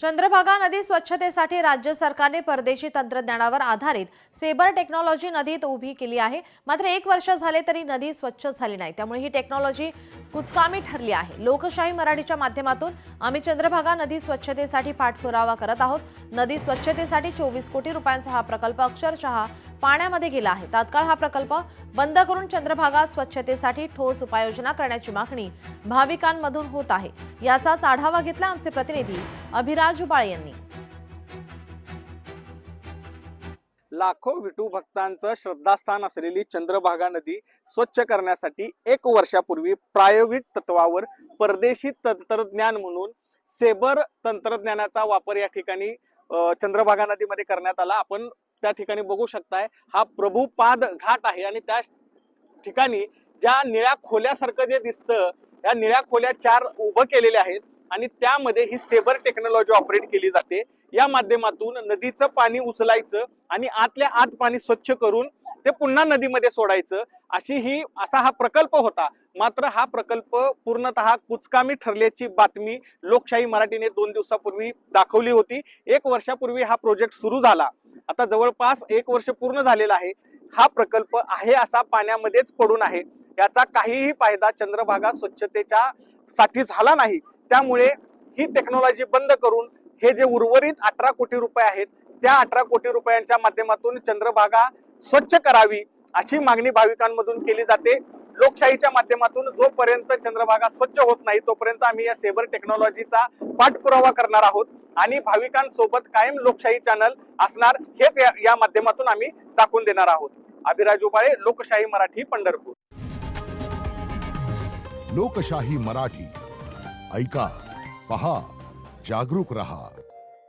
चंद्रभागा नदी स्वच्छतेसाठी राज्य सरकारने परदेशी तंत्रज्ञानावर आधारित सेबर टेक्नॉलॉजी नदीत उभी केली आहे। मात्र 1 वर्ष झाले तरी नदी स्वच्छ झाली नाही, त्यामुळे ही टेक्नॉलॉजी कुचकामी ठरली आहे। लोकशाही मराठीच्या माध्यमातून आम्ही चंद्रभागा नदी स्वच्छतेसाठी पाठपुरावा करत आहोत। नदी स्वच्छतेसाठी 24 कोटी रुपयांचा हा प्रकल्प अक्षरशः पाण्यामध्ये गेला आहे। तात्काळ हा प्रकल्प बंद करून चंद्रभागा स्वच्छतेसाठी ठोस उपाययोजना करण्याची मागणी भाविकांमधून होत आहे। याचाच आढावा घेतला आमचे प्रतिनिधी अभिराज उबाळे यांनी। लाखो विठू भक्तांचं श्रद्धास्थान असलेली चंद्रभागा नदी स्वच्छ करण्यासाठी 1 वर्षापूर्वी प्रायोगिक तत्वावर परदेशी तंत्रज्ञान म्हणून सेबर तंत्रज्ञानाचा वापर या ठिकाणी चंद्रभागा नदीमध्ये करण्यात आला। आपण त्या ठिकाणी बघू शकताय, हा प्रभुपाद घाट आहे आणि त्या ठिकाणी ज्या निळ्या खोल्यासारखं जे दिसतं, या निळ्या खोल्या 4 उभं केलेल्या आहेत आणि त्यामध्ये ही सेबर टेक्नॉलॉजी ऑपरेट केली जाते। या माध्यमातून नदीचं पाणी उचलायचं आणि आतल्या आत पाणी स्वच्छ करून ते पुन्हा नदीमध्ये सोडायचं, असा हा प्रकल्प होता। मात्र हा प्रकल्प पूर्णतः कुचकामी ठरल्याची बातमी लोकशाही मराठीने 2 दिवसापूर्वी दाखवली होती। 1 वर्षापूर्वी हा प्रोजेक्ट सुरू झाला। आता जवळपास 1 वर्ष पूर्ण झालेला आहे। हा प्रकल्प आहे असा पाण्यामध्येच पडून आहे। याचा काहीही फायदा चंद्रभागा स्वच्छतेच्या साठी झाला नाही। त्यामुळे ही टेक्नॉलॉजी बंद करून हे जे उर्वरित 18 कोटी रुपये आहेत, त्या 18 कोटी रुपयांच्या माध्यमातून चंद्रभागा स्वच्छ करावी अशी मागणी भाविकांमधून केली जाते। लोकशाहीच्या माध्यमातून जोपर्यंत चंद्रभागा स्वच्छ होत नाही तोपर्यंत आम्ही या सेबर टेक्नॉलॉजीचा पाठपुरावा करणार आहोत आणि भाविकांसोबत कायम लोकशाही चॅनल असणार हेच या माध्यमातून आम्ही दाखवून देणार आहोत। अभिराज उबाळे, लोकशाही मराठी, पंढरपूर। लोकशाही मराठी ऐका, पहा, जागरूक रहा।